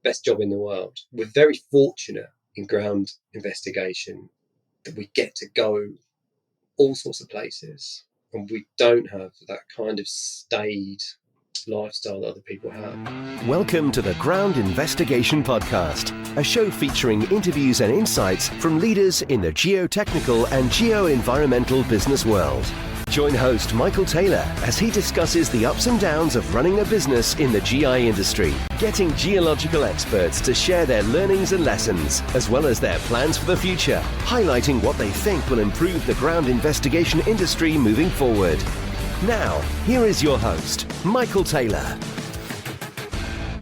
best job in the world. We're very fortunate in ground investigation that we get to go all sorts of places, and we don't have that kind of staid lifestyle that other people have. Welcome to the Ground Investigation Podcast, a show featuring interviews and insights from leaders in the geotechnical and geoenvironmental business world. Join host Michael Taylor as he discusses the ups and downs of running a business in the GI industry, getting geological experts to share their learnings and lessons, as well as their plans for the future, highlighting what they think will improve the ground investigation industry moving forward. Now, here is your host, Michael Taylor.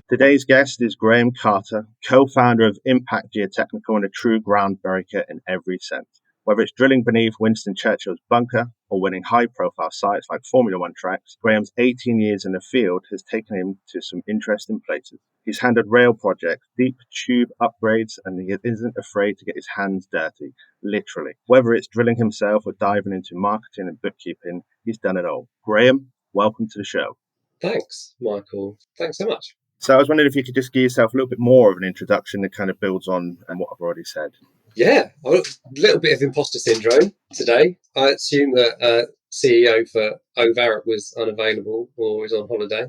Today's guest is Graham Carter, co-founder of Impact Geotechnical and a true groundbreaker in every sense. Whether it's drilling beneath Winston Churchill's bunker or winning high-profile sites like Formula One tracks, Graham's 18 years in the field has taken him to some interesting places. He's handled rail projects, deep tube upgrades, and he isn't afraid to get his hands dirty, literally. Whether it's drilling himself or diving into marketing and bookkeeping, he's done it all. Graham, welcome to the show. Thanks, Michael. Thanks so much. So I was wondering if you could just give yourself a little bit more of an introduction that kind of builds on what I've already said. Yeah, a little bit of imposter syndrome today. I assume that CEO for Ovaret was unavailable or is on holiday.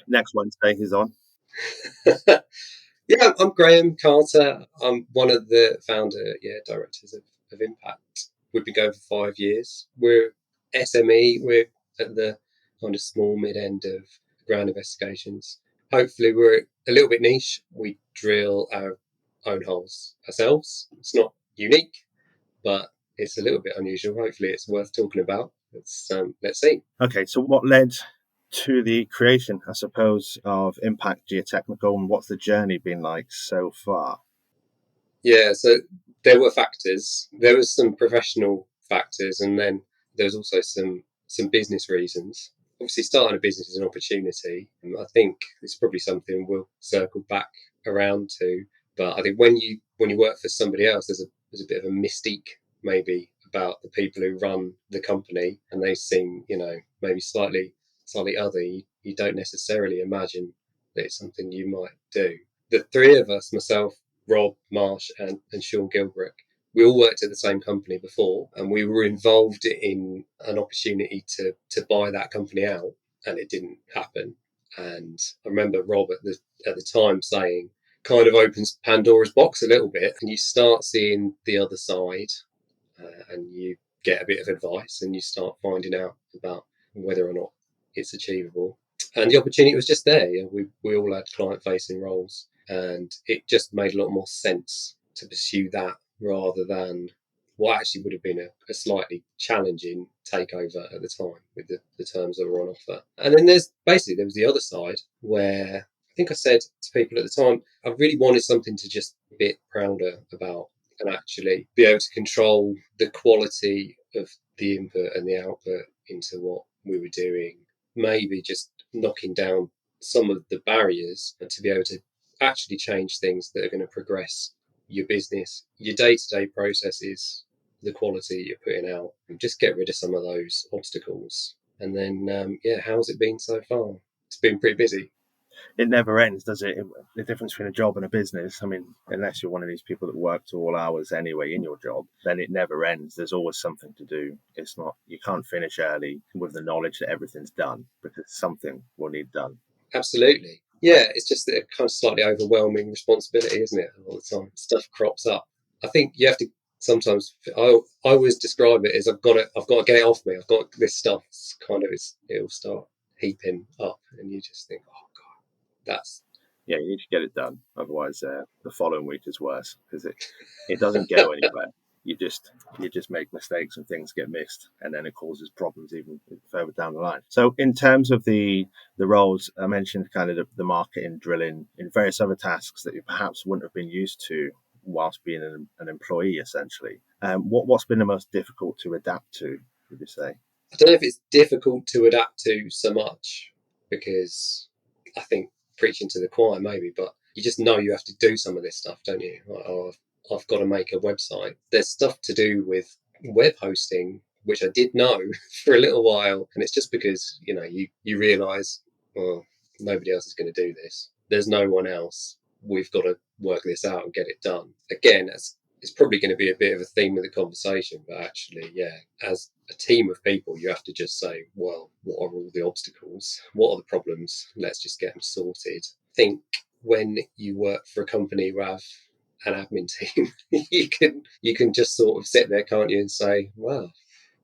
Next Wednesday he's on. Yeah, I'm Graham Carter. I'm one of the directors of Impact. We've been going for 5 years. We're SME. We're at the kind of small mid-end of ground investigations. Hopefully we're a little bit niche. We drill our own holes ourselves. It's not unique, but it's a little bit unusual. Hopefully it's worth talking about. Let's see. Okay, so what led to the creation, I suppose, of Impact Geotechnical, and what's the journey been like so far? Yeah, so there were factors. There was some professional factors, and then there was also some business reasons. Obviously, starting a business is an opportunity. I think it's probably something we'll circle back around to. But I think when you work for somebody else, there's a bit of a mystique maybe about the people who run the company, and they seem, maybe slightly other. You don't necessarily imagine that it's something you might do. The three of us, myself, Rob, Marsh, and Sean Gilbrick, we all worked at the same company before, and we were involved in an opportunity to buy that company out, and it didn't happen. And I remember Rob at the time saying, kind of opens Pandora's box a little bit, and you start seeing the other side, and you get a bit of advice, and you start finding out about whether or not it's achievable. And the opportunity was just there. We all had client-facing roles, and it just made a lot more sense to pursue that rather than what actually would have been a slightly challenging takeover at the time with the terms that were on offer. And then there was the other side where I think I said to people at the time, I really wanted something to just be a bit prouder about and actually be able to control the quality of the input and the output into what we were doing. Maybe just knocking down some of the barriers and to be able to actually change things that are going to progress your business, your day-to-day processes, the quality you're putting out, and just get rid of some of those obstacles. And then, how's it been so far? It's been pretty busy. It never ends, does it? The difference between a job and a business, I mean, unless you're one of these people that work to all hours anyway in your job, then it never ends. There's always something to do. It's not, you can't finish early with the knowledge that everything's done, because something will need done. Absolutely. Yeah, it's just a kind of slightly overwhelming responsibility, isn't it? All the time, stuff crops up. I think you have to sometimes. I always describe it as I've got to get it off me. I've got this stuff. It'll start heaping up, and you just think, oh god, that's. Yeah, you need to get it done. Otherwise, the following week is worse because it doesn't go anywhere. You just make mistakes and things get missed, and then it causes problems even further down the line. So in terms of the roles, I mentioned kind of the marketing, drilling, and various other tasks that you perhaps wouldn't have been used to whilst being an employee, essentially. What's been the most difficult to adapt to, would you say? I don't know if it's difficult to adapt to so much, because I think preaching to the choir maybe, but you just know you have to do some of this stuff, don't you? Like, I've got to make a website. There's stuff to do with web hosting, which I did know for a little while. And it's just because, you realise, well, nobody else is going to do this. There's no one else. we've got to work this out and get it done. Again, it's probably going to be a bit of a theme of the conversation, but actually, yeah, as a team of people, you have to just say, well, what are all the obstacles? What are the problems? Let's just get them sorted. I think when you work for a company who have an admin team, you can just sort of sit there, can't you, and say, well,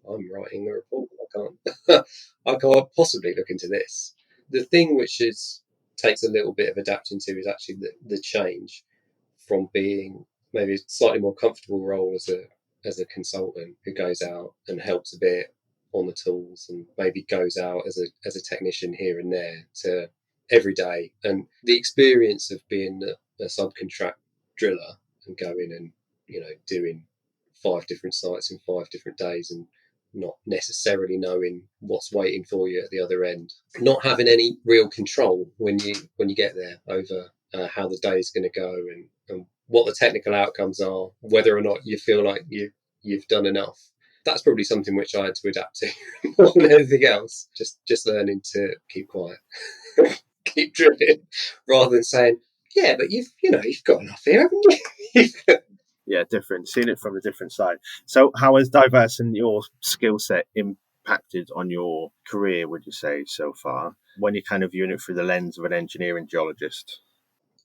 I'm writing a report. I can't possibly look into this. The thing which takes a little bit of adapting to is actually the change from being maybe a slightly more comfortable role as a consultant who goes out and helps a bit on the tools and maybe goes out as a technician here and there to every day. And the experience of being a subcontract driller and going and, doing 5 different sites in 5 different days and not necessarily knowing what's waiting for you at the other end, not having any real control when you get there over how the day is going to go and what the technical outcomes are, whether or not you feel like you've done enough. That's probably something which I had to adapt to more than anything else. Just learning to keep quiet, keep drilling, rather than saying, "Yeah, but you've got enough here, haven't you?" Yeah, different. Seeing it from a different side. So, how has diversing your skill set impacted on your career, would you say, so far, when you're kind of viewing it through the lens of an engineering geologist?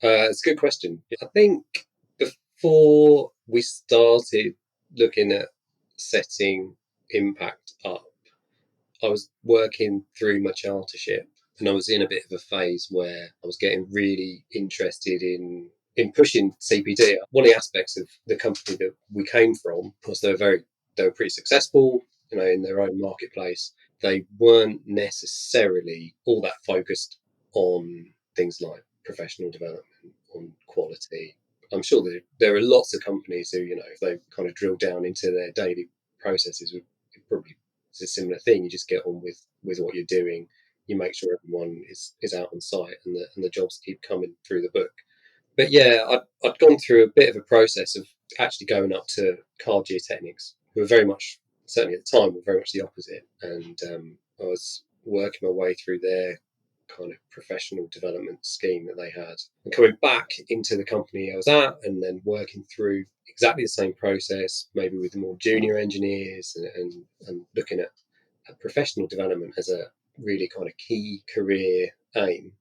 It's a good question. I think before we started looking at setting Impact up, I was working through my chartership and I was in a bit of a phase where I was getting really interested in pushing CPD. One of the aspects of the company that we came from was they were pretty successful, in their own marketplace. They weren't necessarily all that focused on things like professional development, on quality. I'm sure that there are lots of companies who, if they kind of drill down into their daily processes, would probably, it's a similar thing. You just get on with what you're doing. You make sure everyone is out on site and the jobs keep coming through the book. But yeah, I'd gone through a bit of a process of actually going up to Geotechnics, who were very much, certainly at the time, were very much the opposite. And I was working my way through their kind of professional development scheme that they had, and coming back into the company I was at, and then working through exactly the same process, maybe with more junior engineers, and looking at professional development as a really kind of key career aim.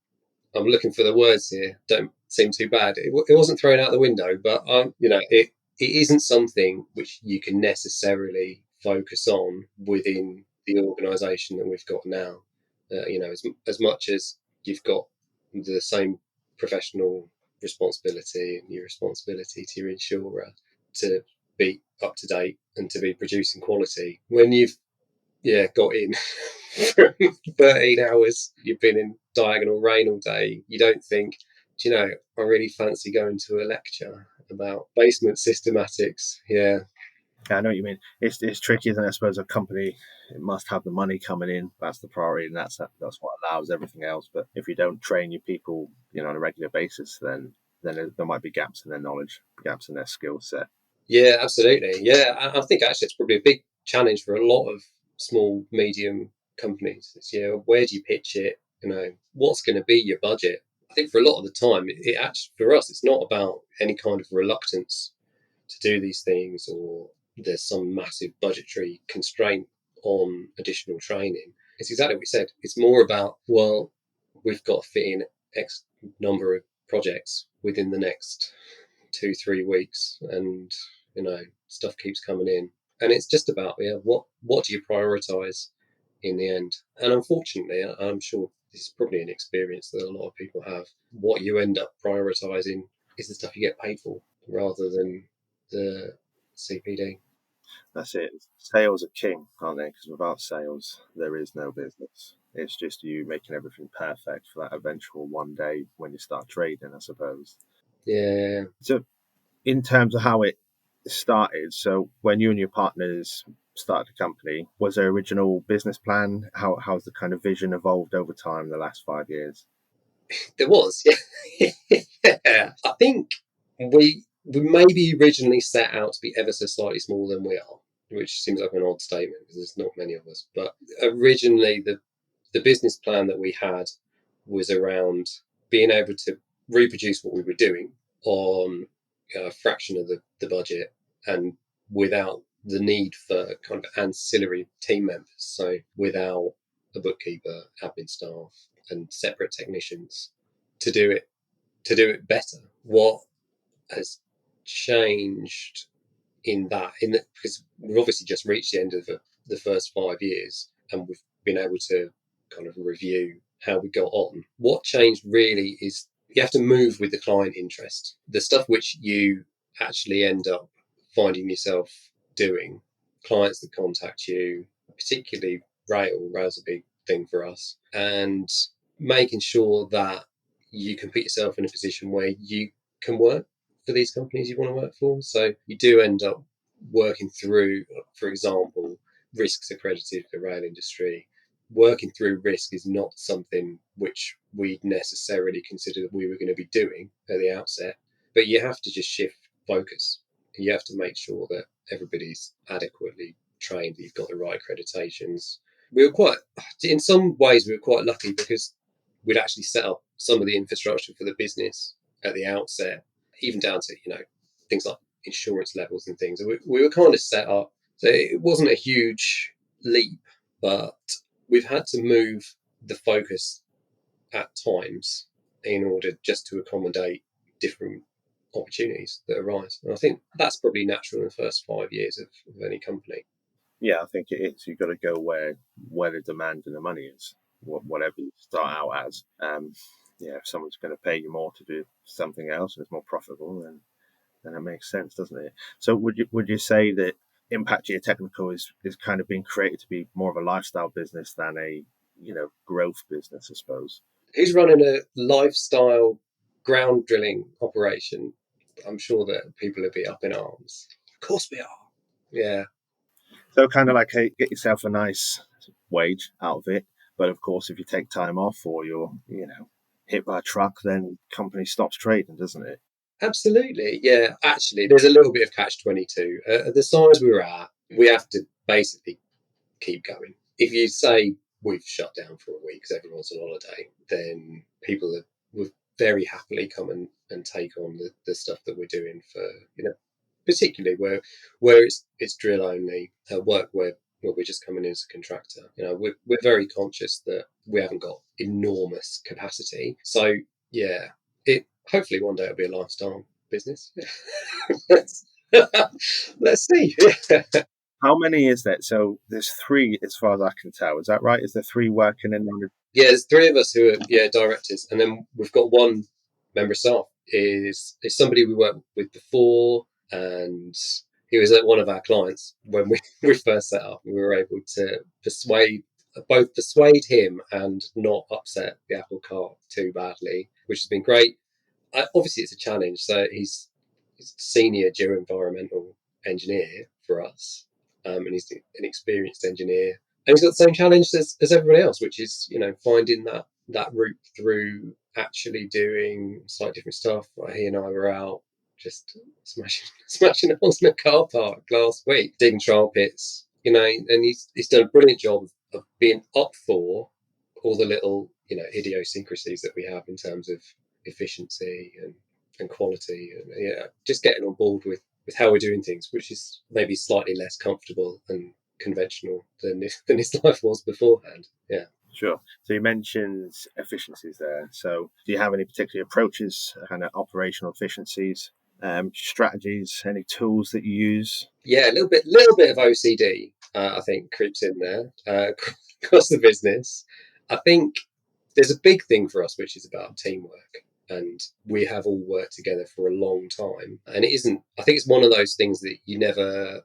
I'm looking for the words here. Don't seem too bad. It wasn't thrown out the window, but it isn't something which you can necessarily focus on within the organisation that we've got now. As much as you've got the same professional responsibility and your responsibility to your insurer to be up to date and to be producing quality, when you've got in from 13 hours, you've been in diagonal rain all day, you don't think, I really fancy going to a lecture about basement systematics. Yeah, I know what you mean. It's tricky, isn't it? I suppose a company, it must have the money coming in. That's the priority, and that's what allows everything else. But if you don't train your people, on a regular basis, then there might be gaps in their knowledge, gaps in their skill set. Yeah, absolutely. Yeah, I think actually it's probably a big challenge for a lot of small, medium companies. It's, where do you pitch it? What's going to be your budget? I think for a lot of the time, it actually, for us, it's not about any kind of reluctance to do these things, or there's some massive budgetary constraint on additional training. It's exactly what we said. It's more about, well, we've got to fit in X number of projects within the next 2-3 weeks, and stuff keeps coming in, and it's just about what do you prioritize in the end. And unfortunately, I'm sure this is probably an experience that a lot of people have, what you end up prioritizing is the stuff you get paid for rather than the CPD. That's it. Sales are king, aren't they? Because without sales, there is no business. It's just you making everything perfect for that eventual one day when you start trading, I suppose. Yeah. So, in terms of how it started, so when you and your partners started the company, was there original business plan? How's the kind of vision evolved over time in the last 5 years? There was, yeah. Yeah. I think we maybe originally set out to be ever so slightly smaller than we are, which seems like an odd statement because there's not many of us. But originally, the business plan that we had was around being able to reproduce what we were doing on a fraction of the budget, and without the need for kind of ancillary team members. So without a bookkeeper, admin staff, and separate technicians to do it better. What has changed because we've obviously just reached the end of the first 5 years, and we've been able to kind of review how we got on. What changed really is you have to move with the client interest. The stuff which you actually end up finding yourself doing, clients that contact you, particularly rail's a big thing for us, and making sure that you can put yourself in a position where you can work for these companies you want to work for. So you do end up working through, for example, risks accredited for the rail industry. Working through risk is not something which we'd necessarily consider that we were going to be doing at the outset, but you have to just shift focus. You have to make sure that everybody's adequately trained, that you've got the right accreditations. In some ways, we were quite lucky because we'd actually set up some of the infrastructure for the business at the outset, even down to, things like insurance levels and things. We were kind of set up. So it wasn't a huge leap, but we've had to move the focus at times in order just to accommodate different opportunities that arise. And I think that's probably natural in the first 5 years of any company. Yeah, I think it is. You've got to go where the demand and the money is, whatever you start out as. If someone's going to pay you more to do something else and it's more profitable, then it makes sense, doesn't it? So would you say that Impact Geotechnical is kind of being created to be more of a lifestyle business than a growth business, I suppose? Who's running a lifestyle ground drilling operation? I'm sure that people will be up in arms. Of course we are. Yeah. So kind of like, hey, get yourself a nice wage out of it. But of course, if you take time off or you're, hit by a truck, then company stops trading, doesn't it? Absolutely. Yeah. Actually, there's a little bit of catch-22. At the size we're at, we have to basically keep going. If you say we've shut down for a week because everyone's on holiday, then people will very happily come and take on the stuff that we're doing for, particularly where it's drill only work where we're just coming in as a contractor. We're very conscious that we haven't got enormous capacity. So yeah, hopefully one day it'll be a lifestyle business. Let's see. How many is that? So there's 3, as far as I can tell. Is that right? Is there 3 working in on? Yeah, there's 3 of us who are directors, and then we've got one member of staff is somebody we worked with before, and he was at one of our clients when we first set up. We were able to persuade him and not upset the apple cart too badly, which has been great. Obviously, it's a challenge. So he's senior geoenvironmental engineer for us, and he's an experienced engineer. And he's got the same challenge as everybody else, which is, finding that route through actually doing slightly different stuff. Like he and I were out just smashing holes in a car park last week, digging trial pits, and he's done a brilliant job of being up for all the little, idiosyncrasies that we have in terms of efficiency and quality, and just getting on board with how we're doing things, which is maybe slightly less comfortable and conventional than his life was beforehand. Yeah. Sure. So you mentioned efficiencies there. So do you have any particular approaches, kind of operational efficiencies, strategies, any tools that you use? Yeah, a little bit of OCD, I think, creeps in there across the business. I think there's a big thing for us, which is about teamwork. And we have all worked together for a long time. And I think it's one of those things that you never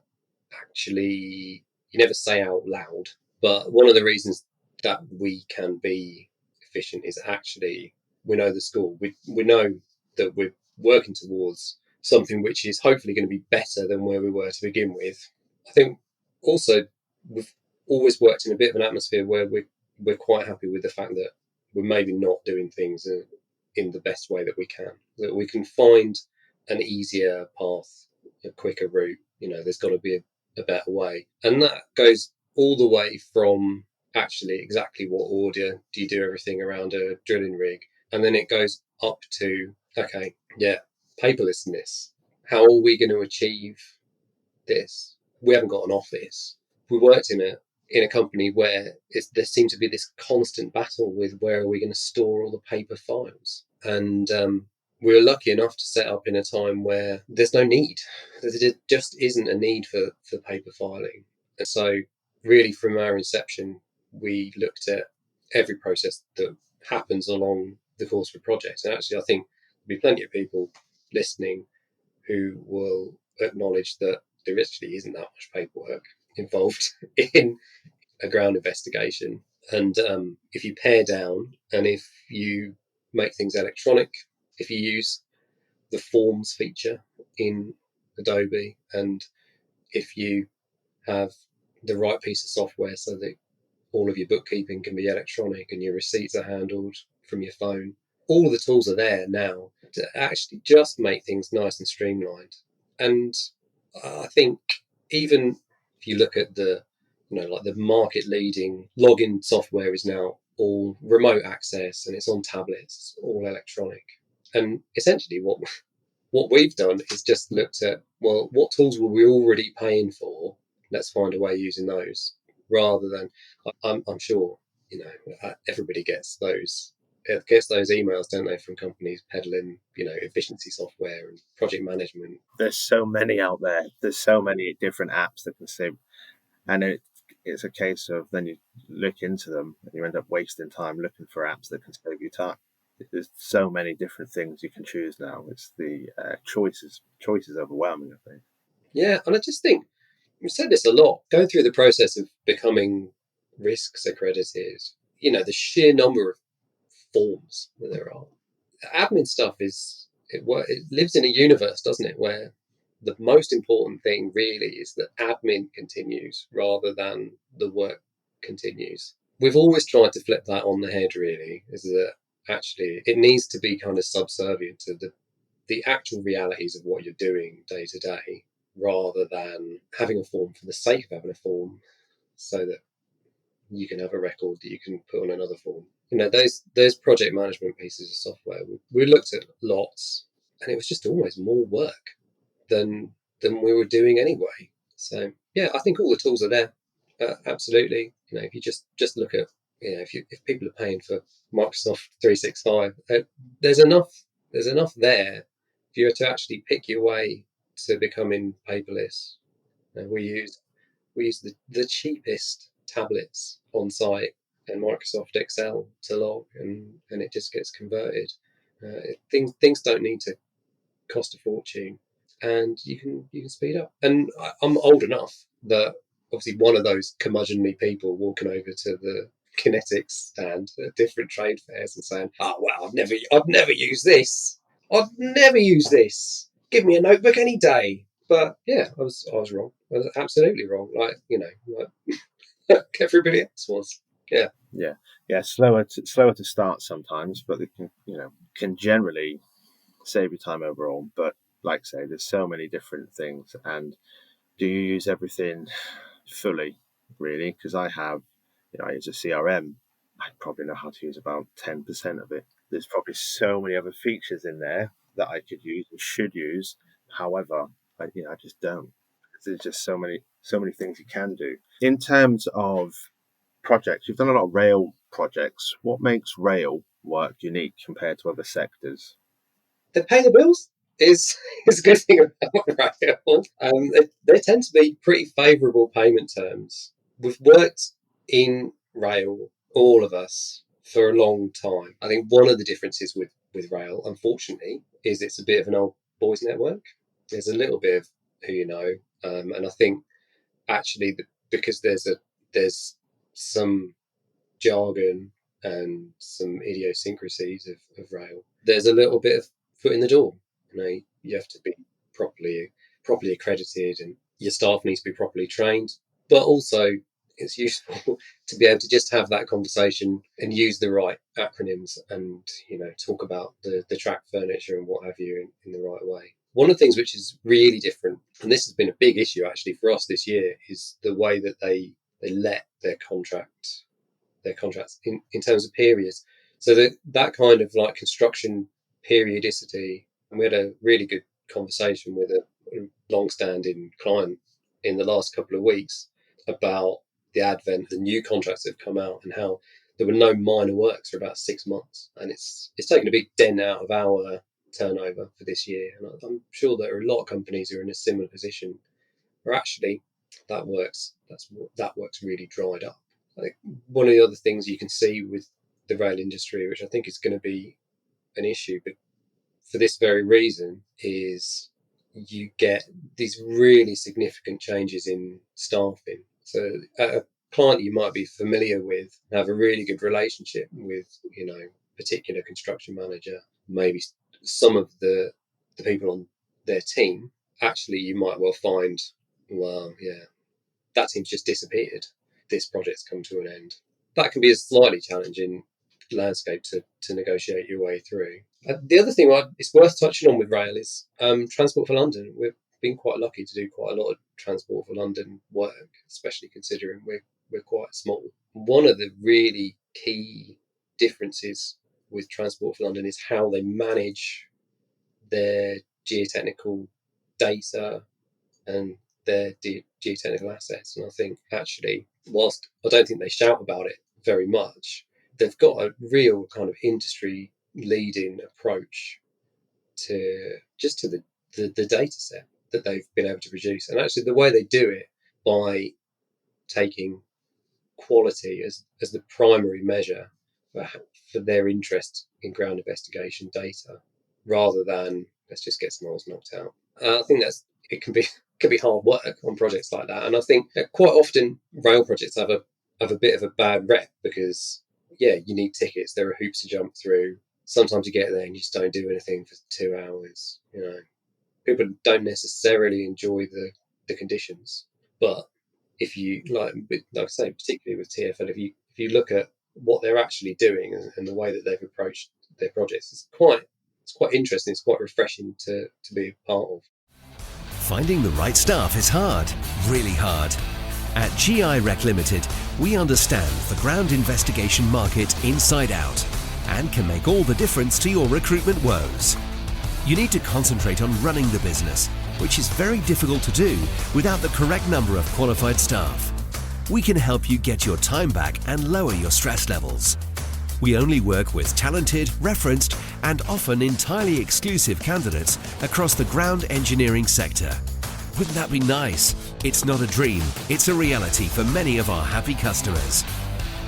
say out loud. But one of the reasons that we can be efficient is actually we know the score. We know that we're working towards something which is hopefully going to be better than where we were to begin with. I think also we've always worked in a bit of an atmosphere where we're quite happy with the fact that we're maybe not doing things in the best way that we can. That we can find an easier path, a quicker route. There's got to be a better way. And that goes all the way from actually exactly what order do you do everything around a drilling rig. And then it goes up to, okay, yeah, paperlessness. How are we going to achieve this? We haven't got an office. We worked in a company where there seemed to be this constant battle with where are we going to store all the paper files. And we were lucky enough to set up in a time where there's no need. There just isn't a need for paper filing. And so really from our inception, we looked at every process that happens along the course of a project. And actually, I think there'll be plenty of people listening who will acknowledge that there actually isn't that much paperwork involved in a ground investigation. And if you pare down and if you make things electronic, if you use the forms feature in Adobe, and if you have the right piece of software so that all of your bookkeeping can be electronic and your receipts are handled from your phone, all the tools are there now to actually just make things nice and streamlined. And I think even if you look at the, like the market leading login software is now all remote access and it's on tablets, it's all electronic. And essentially what we've done is just looked at, well, what tools were we already paying for? Let's find a way using those, rather than, I'm sure, everybody gets those emails, don't they, from companies peddling, efficiency software and project management. There's so many out there. There's so many different apps that can save, and it's a case of then you look into them and you end up wasting time looking for apps that can save you time. There's so many different things you can choose now. It's the choices overwhelming, I think. Yeah, and I just think we've said this a lot. Going through the process of becoming risks accredited, the sheer number of forms that there are. Admin stuff it lives in a universe, doesn't it, where the most important thing really is that admin continues rather than the work continues. We've always tried to flip that on the head, really, is that actually it needs to be kind of subservient to the actual realities of what you're doing day to day, rather than having a form for the sake of having a form so that you can have a record that you can put on another form. Those project management pieces of software, we looked at lots, and it was just always more work than we were doing anyway. So yeah, I think all the tools are there. Absolutely. If you just look at, if people are paying for Microsoft 365, there's enough there for you to actually pick your way to becoming paperless. We use the cheapest tablets on site and Microsoft Excel to log, and it just gets converted. Things don't need to cost a fortune, and you can speed up. And I'm old enough that obviously one of those curmudgeonly people walking over to the kinetics stand at different trade fairs and saying, "Oh well, I'd never use this. I'd never use this. Give me a notebook any day." But yeah, I was wrong. I was absolutely wrong. Like everybody else was. Yeah. Slower to start sometimes, but they can generally save you time overall. But like I say, there's so many different things. And do you use everything fully, really? Because I use a CRM. I probably know how to use about 10% of it. There's probably so many other features in there that I could use and should use. However, I just don't. There's just so many things you can do. In terms of projects, you've done a lot of rail projects. What makes rail work unique compared to other sectors? They pay the bills is a good thing about rail. They tend to be pretty favourable payment terms. We've worked in rail, all of us, for a long time. I think one of the differences with rail, unfortunately, is it's a bit of an old boys network. There's a little bit of who you know, and I think actually because there's some jargon and some idiosyncrasies of rail, there's a little bit of foot in the door. You have to be properly accredited, and your staff needs to be properly trained. But also, it's useful to be able to just have that conversation and use the right acronyms, and talk about the track furniture and what have you in the right way. One of the things which is really different, and this has been a big issue actually for us this year, is the way that they let their contracts in terms of periods. So that kind of like construction periodicity. And we had a really good conversation with a long-standing client in the last couple of weeks about the advent of the new contracts that have come out and how there were no minor works for about 6 months. And it's taken a big dent out of our turnover for this year. And I'm sure there are a lot of companies who are in a similar position where actually that work's really dried up. I think one of the other things you can see with the rail industry, which I think is going to be an issue, but for this very reason, is you get these really significant changes in staffing. So a client you might be familiar with, have a really good relationship with, particular construction manager, maybe some of the people on their team, actually you might well find, well, yeah, that team's just disappeared. This project's come to an end. That can be a slightly challenging landscape to negotiate your way through. The other thing it's worth touching on with rail is Transport for London. We've been quite lucky to do quite a lot of Transport for London work, especially considering we're quite small. One of the really key differences with Transport for London is how they manage their geotechnical data and their geotechnical assets. And I think actually, whilst I don't think they shout about it very much, they've got a real kind of industry leading approach to the data set that they've been able to produce. And actually the way they do it by taking quality as the primary measure for their interest in ground investigation data, rather than let's just get some holes knocked out. I think it can be hard work on projects like that. And I think quite often rail projects have a bit of a bad rep because, yeah, you need tickets. There are hoops to jump through. Sometimes you get there and you just don't do anything for 2 hours. People don't necessarily enjoy the conditions. But if you like I say, particularly with TfL, if you look at what they're actually doing and the way that they've approached their projects, it's quite interesting. It's quite refreshing to be a part of. Finding the right staff is hard, really hard. At GI Rec Limited, we understand the ground investigation market inside out and can make all the difference to your recruitment woes. You need to concentrate on running the business, which is very difficult to do without the correct number of qualified staff. We can help you get your time back and lower your stress levels. We only work with talented, referenced, and often entirely exclusive candidates across the ground engineering sector. Wouldn't that be nice? It's not a dream, it's a reality for many of our happy customers.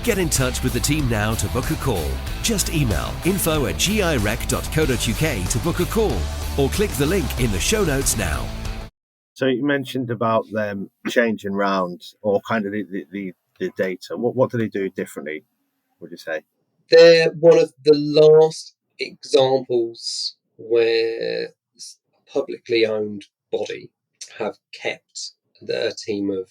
Get in touch with the team now to book a call. Just email info@girec.co.uk to book a call, or click the link in the show notes now. So you mentioned about them changing round or kind of the data. What do they do differently, would you say? They're one of the last examples where a publicly owned body have kept a team of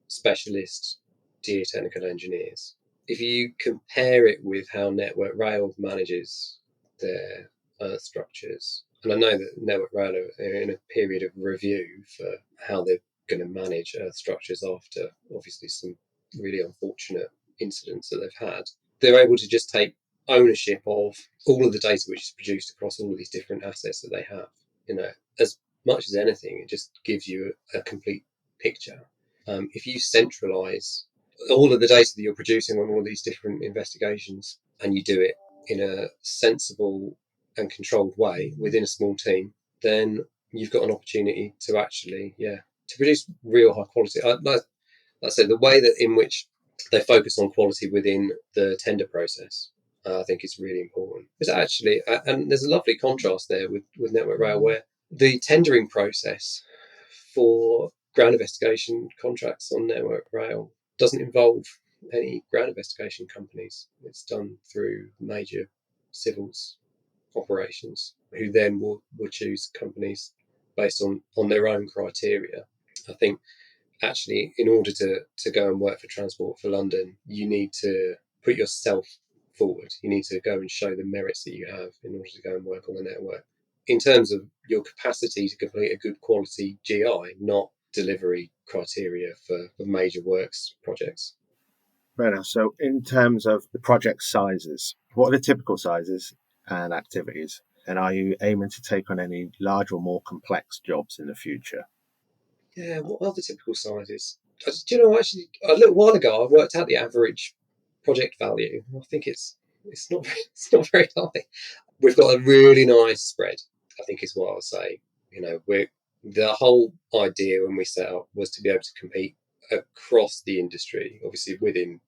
specialist geotechnical engineers. If you compare it with how Network Rail manages their earth structures, and I know that Network Rail are in a period of review for how they're going to manage earth structures after obviously some really unfortunate incidents that they've had, they're able to just take ownership of all of the data which is produced across all of these different assets that they have. As much as anything, it just gives you a complete picture. If you centralize all of the data that you're producing on all of these different investigations and you do it in a sensible and controlled way within a small team, then you've got an opportunity to actually, to produce real high quality. Like I said, the way that in which they focus on quality within the tender process, I think is really important. Because actually, and there's a lovely contrast there with Network Rail, where the tendering process for ground investigation contracts on Network Rail doesn't involve any ground investigation companies. It's done through major civils operations, who then will choose companies based on their own criteria. I think actually, in order to go and work for Transport for London, you need to put yourself forward. You need to go and show the merits that you have in order to go and work on the network. In terms of your capacity to complete a good quality GI, not delivery criteria for major works projects. Fair enough. So in terms of the project sizes, what are the typical sizes and activities? And are you aiming to take on any large or more complex jobs in the future? Yeah, what are the typical sizes? Do you know, actually, a little while ago, I worked out the average project value. I think it's not it's not very high. We've got a really nice spread, I think is what I'll say. The whole idea when we set up was to be able to compete across the industry, obviously within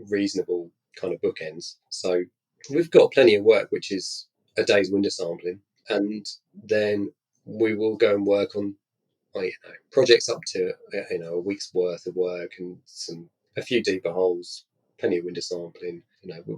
reasonable kind of bookends. So we've got plenty of work, which is a day's window sampling, and then we will go and work on projects up to a week's worth of work and a few deeper holes, plenty of window sampling.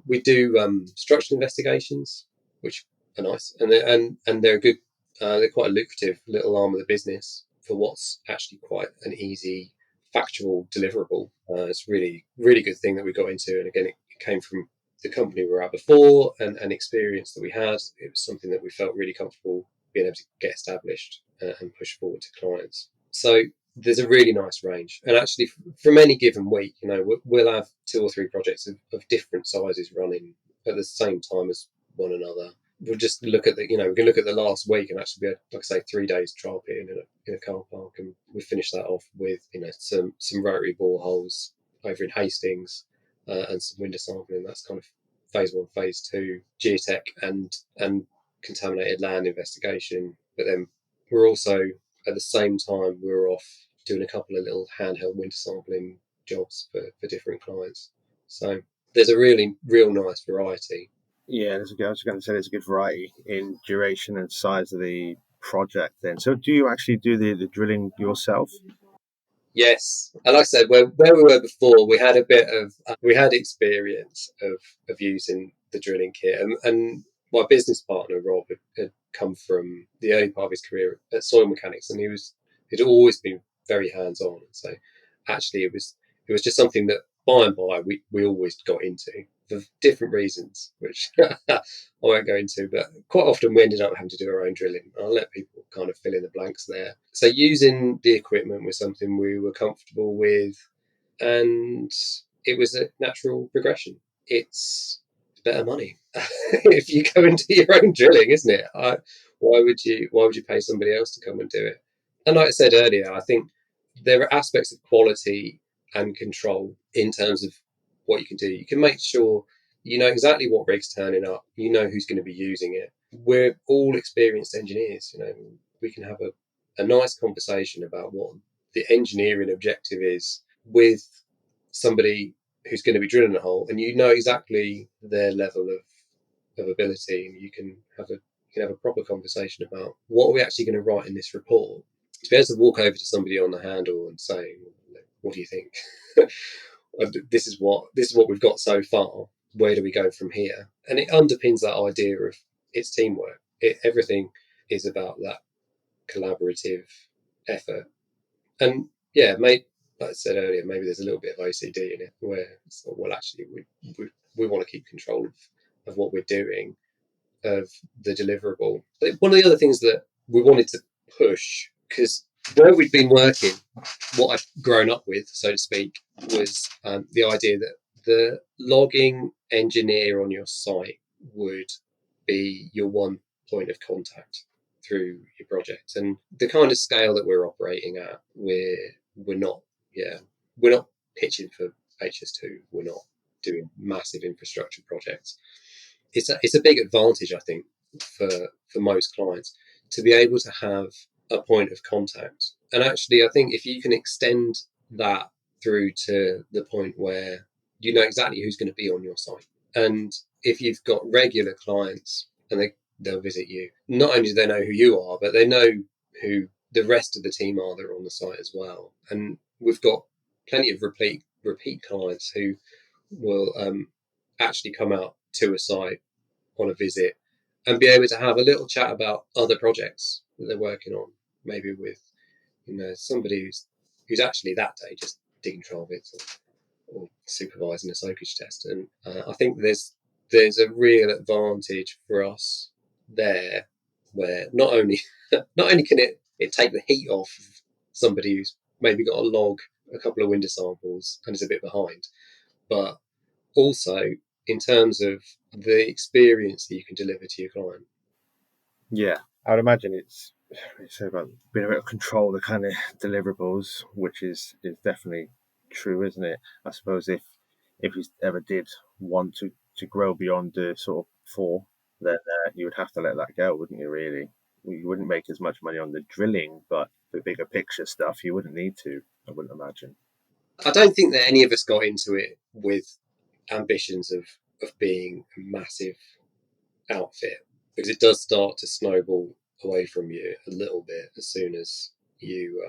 We do structural investigations, which are nice, and they're good. They're quite a lucrative little arm of the business for what's actually quite an easy factual deliverable. It's really really good thing that we got into, and again, it came from the company we were at before and experience that we had. It was something that we felt really comfortable being able to get established and push forward to clients. So there's a really nice range, and actually from any given week, we'll have 2 or 3 projects of different sizes running at the same time as one another. We'll just look at we can look at the last week, and actually we had, like I say, 3 days trial pitting in a car park, and we finished that off with some rotary boreholes over in Hastings and some window sampling. That's kind of phase 1, phase 2 geotech and contaminated land investigation. But then we're also at the same time we're off doing a couple of little handheld winter sampling jobs for different clients. So there's a really real nice variety. Yeah, I was going to say there's a good variety in duration and size of the project then. So do you actually do the drilling yourself? Yes, and like I said, where we were before, we had experience of using the drilling kit, and my business partner Rob had come from the early part of his career at soil mechanics, and he'd always been very hands on. So actually, it was just something that by and by we always got into for different reasons, which I won't go into, but quite often we ended up having to do our own drilling. I'll let people kind of fill in the blanks there. So using the equipment was something we were comfortable with, and it was a natural progression. It's better money if you go into your own drilling, isn't it? Why would you pay somebody else to come and do it? And like I said earlier, I think there are aspects of quality and control in terms of what you can do. You can make sure you know exactly what rig's turning up. You know who's going to be using it. We're all experienced engineers. We can have a nice conversation about what the engineering objective is with somebody who's going to be drilling a hole, and you know exactly their level of ability, and you can have a proper conversation about what are we actually going to write in this report. To be able to walk over to somebody on the handle and say, "What do you think? This is what we've got so far. Where do we go from here?" And it underpins that idea of it's teamwork. Everything is about that collaborative effort. And yeah, like I said earlier, maybe there's a little bit of OCD in it, where actually we want to keep control of what we're doing, of the deliverable. But one of the other things that we wanted to push, because where we'd been working, what I'd grown up with, so to speak, was the idea that the logging engineer on your site would be your one point of contact through your project. And the kind of scale that we're operating at, we're not pitching for HS2. We're not doing massive infrastructure projects. It's a big advantage, I think, for most clients to be able to have a point of contact. And actually, I think if you can extend that through to the point where you know exactly who's going to be on your site, and if you've got regular clients and they'll visit you, not only do they know who you are, but they know who the rest of the team are that are on the site as well. And we've got plenty of repeat clients who will actually come out to a site on a visit and be able to have a little chat about other projects that they're working on, maybe with somebody who's actually that day just digging trial bits or supervising a soakage test. And I think there's a real advantage for us there, where not only can it take the heat off of somebody who's maybe got to log a couple of window samples and is a bit behind, but also in terms of the experience that you can deliver to your client. Yeah, I would imagine it's about being able to control the kind of deliverables, which is definitely true, isn't it? I suppose if you ever did want to grow beyond the sort of four, then you would have to let that go, wouldn't you? Really, you wouldn't make as much money on the drilling, but the bigger picture stuff, you wouldn't need to. I wouldn't imagine. I don't think that any of us got into it with ambitions of being a massive outfit, because it does start to snowball away from you a little bit as soon as you,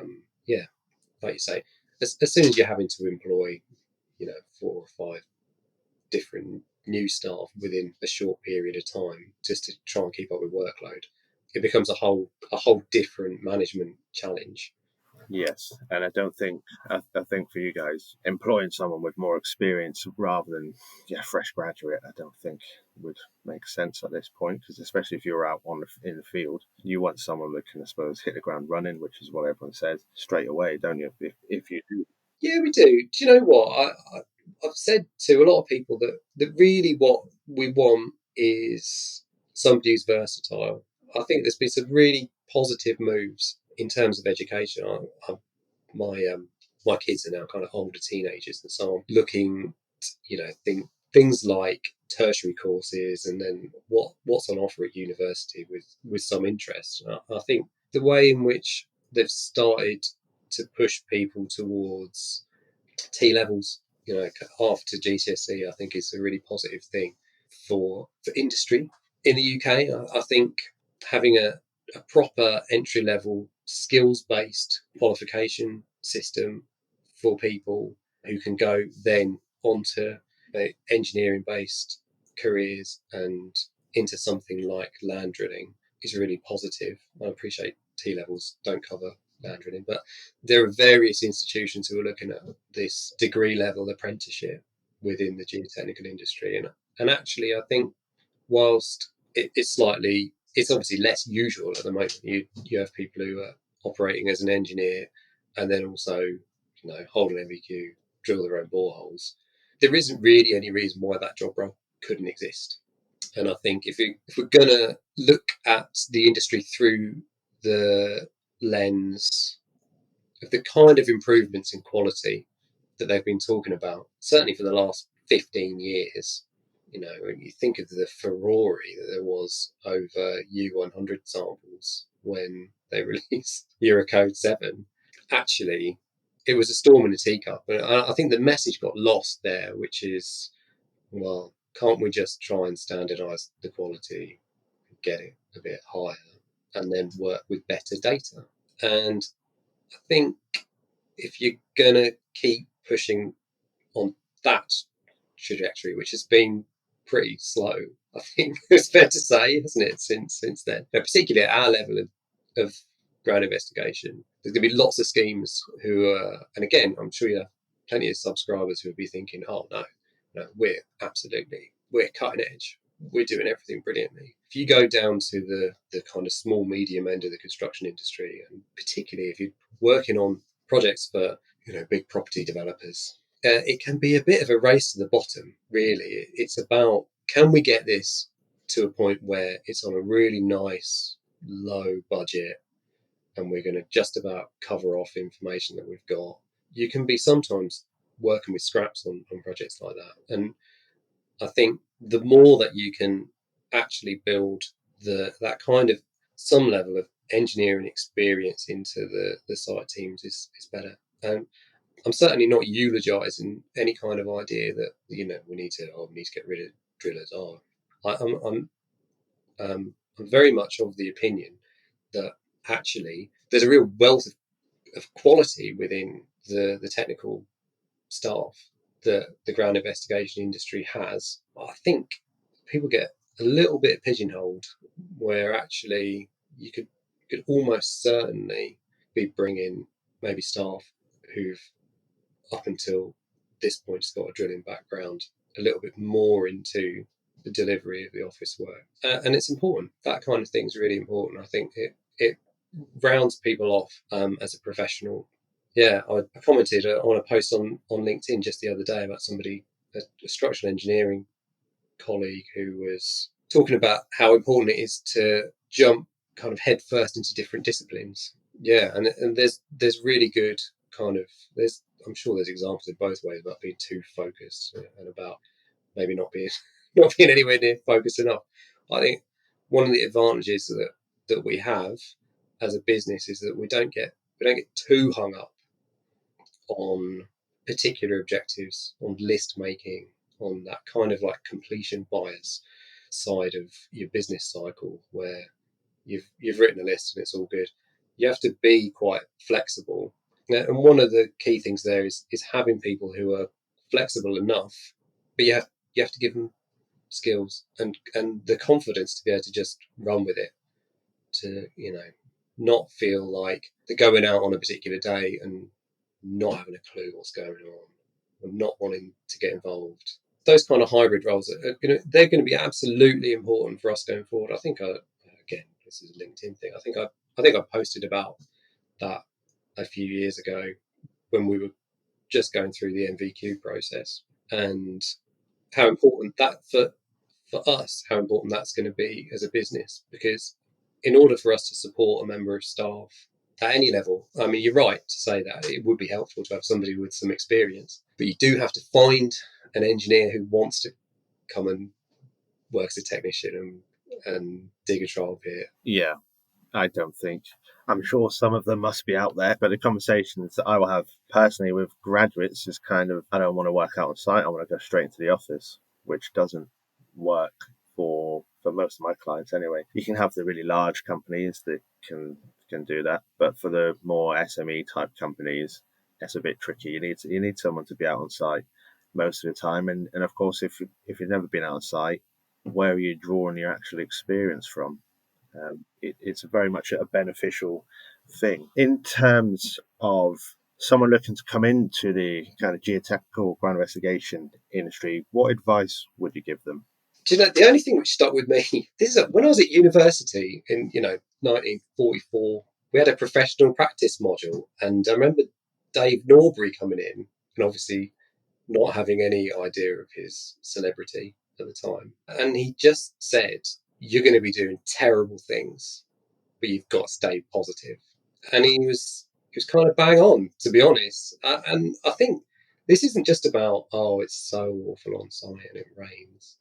like you say, as soon as you're having to employ, 4 or 5 different new staff within a short period of time just to try and keep up with workload, it becomes a whole different management challenge. Yes, and I think for you guys, employing someone with more experience rather than fresh graduate, I don't think would make sense at this point. Because especially if you're out in the field, you want someone that can, I suppose, hit the ground running, which is what everyone says straight away, don't you? If you do, Yeah, we do. Do you know what? I've said to a lot of people that really what we want is somebody who's versatile. I think there's been some really positive moves in terms of education. My my kids are now kind of older teenagers, and so I'm looking, things like tertiary courses, and then what's on offer at university with some interest. And I think the way in which they've started to push people towards T levels, after GCSE, I think is a really positive thing for industry in the UK. I think having a proper entry level skills based qualification system for people who can go then onto engineering based careers and into something like land drilling is really positive. I appreciate T levels don't cover land drilling, but there are various institutions who are looking at this degree level apprenticeship within the geotechnical industry, and actually I think whilst it's obviously less usual at the moment. You have people who are operating as an engineer and then also hold an MVQ, drill their own boreholes. There isn't really any reason why that job role couldn't exist. And I think if we're gonna look at the industry through the lens of the kind of improvements in quality that they've been talking about, certainly for the last 15 years, when you think of the furore that there was over U100 samples when they released Eurocode 7, actually, it was a storm in a teacup. And I think the message got lost there, which is, well, can't we just try and standardise the quality, get it a bit higher, and then work with better data? And I think if you're going to keep pushing on that trajectory, which has been pretty slow, I think it's fair to say, hasn't it, since then, particularly at our level of ground investigation, there's going to be lots of schemes who are, and again, I'm sure you have plenty of subscribers who will be thinking, oh no, we're cutting edge. We're doing everything brilliantly. If you go down to the kind of small, medium end of the construction industry, and particularly if you're working on projects for big property developers, it can be a bit of a race to the bottom, really. It's about, can we get this to a point where it's on a really nice, low budget and we're going to just about cover off information that we've got? You can be sometimes working with scraps on projects like that. And I think the more that you can actually build that kind of some level of engineering experience into the site teams is better. And I'm certainly not eulogising any kind of idea that we need to get rid of drillers. I'm very much of the opinion that actually there's a real wealth of quality within the technical staff that the ground investigation industry has. I think people get a little bit pigeonholed, where actually you could almost certainly be bringing maybe staff who've up until this point has got a drilling background a little bit more into the delivery of the office work, and it's important. That kind of thing is really important. I think it rounds people off as a professional. Yeah, I commented on a post on LinkedIn just the other day about somebody, a structural engineering colleague, who was talking about how important it is to jump kind of head first into different disciplines. Yeah, and there's really good kind of I'm sure there's examples in both ways about being too focused and about maybe not being not being anywhere near focused enough. I think one of the advantages that we have as a business is that we don't get too hung up on particular objectives, on list making, on that kind of like completion bias side of your business cycle where you've written a list and it's all good. You have to be quite flexible. And one of the key things there is having people who are flexible enough, but you have to give them skills and the confidence to be able to just run with it, to not feel like they're going out on a particular day and not having a clue what's going on and not wanting to get involved. Those kind of hybrid roles they're going to be absolutely important for us going forward. I think again, this is a LinkedIn thing. I think I posted about that a few years ago when we were just going through the MVQ process, and how important that for us, how important that's going to be as a business, because in order for us to support a member of staff at any level, I mean, you're right to say that it would be helpful to have somebody with some experience, but you do have to find an engineer who wants to come and work as a technician and dig a trial pit. Yeah, I'm sure some of them must be out there, but the conversations that I will have personally with graduates is kind of, I don't want to work out on site, I want to go straight into the office, which doesn't work for most of my clients anyway. You can have the really large companies that can do that, but for the more SME type companies, it's a bit tricky. You need someone to be out on site most of the time, and of course, if you've never been out on site, where are you drawing your actual experience from? It's very much a beneficial thing. In terms of someone looking to come into the kind of geotechnical ground investigation industry, what advice would you give them? Do you know, the only thing which stuck with me, when I was at university in 1944, we had a professional practice module, and I remember Dave Norbury coming in, and obviously not having any idea of his celebrity at the time, and he just said, "You're going to be doing terrible things, but you've got to stay positive." And he was kind of bang on, to be honest. And I think this isn't just about, oh, it's so awful on site and it rains.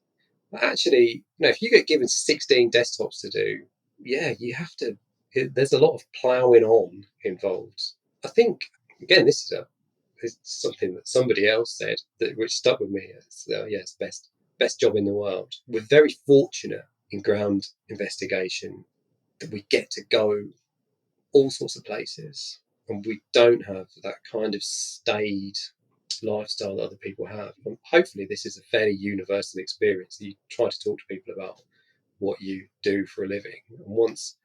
But actually, if you get given 16 desktops to do, yeah, you have to. There's a lot of ploughing on involved. I think again, this is something that somebody else said which stuck with me. It's best job in the world. We're very fortunate in ground investigation that we get to go all sorts of places, and we don't have that kind of staid lifestyle that other people have. And hopefully this is a fairly universal experience. You try to talk to people about what you do for a living, and once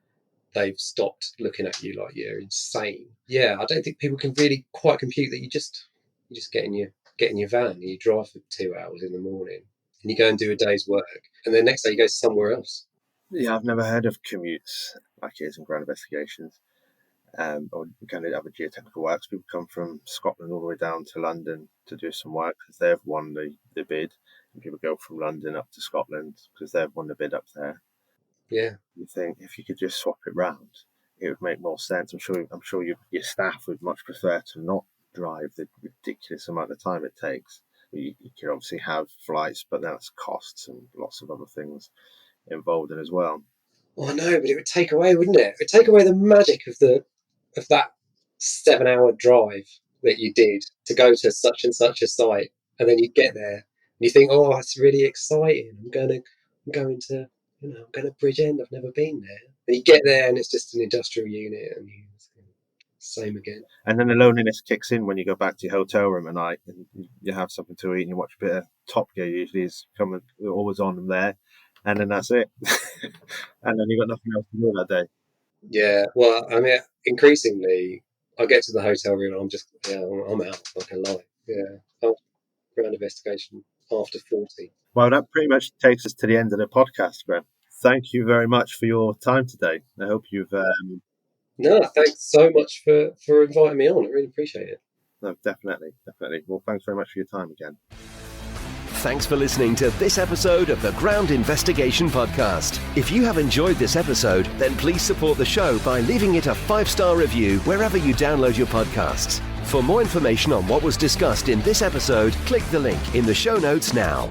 they've stopped looking at you like you're insane, I don't think people can really quite compute that you just get in your van and you drive for 2 hours in the morning and you go and do a day's work, and then next day you go somewhere else. Yeah, I've never heard of commutes like it is in ground investigations. Or kind of other geotechnical works. People come from Scotland all the way down to London to do some work because they've won the bid. And people go from London up to Scotland because they've won the bid up there. Yeah. You think if you could just swap it round, it would make more sense. I'm sure your staff would much prefer to not drive the ridiculous amount of time it takes. You can obviously have flights, but that's costs and lots of other things involved in as well. Well, I know, but it would take away, wouldn't it? It would take away the magic of that 7-hour drive that you did to go to such and such a site, and then you get there and you think, oh, it's really exciting. I'm going to Bridgend. I've never been there. And you get there and it's just an industrial unit, and same again. And then the loneliness kicks in when you go back to your hotel room at night and you have something to eat and you watch a bit of Top Gear. Usually is always on there, and then that's it. And then you've got nothing else to do that day. Yeah, well, I mean, increasingly, I get to the hotel room and I'm out like a light. Yeah, ground investigation after 40. Well, that pretty much takes us to the end of the podcast, Graham. Thank you very much for your time today. I hope you've... No, thanks so much for inviting me on. I really appreciate it. No, definitely. Well, thanks very much for your time again. thanks for listening to this episode of the Ground Investigation Podcast. If you have enjoyed this episode, then please support the show by leaving it a 5-star review wherever you download your podcasts. For more information on what was discussed in this episode, click the link in the show notes now.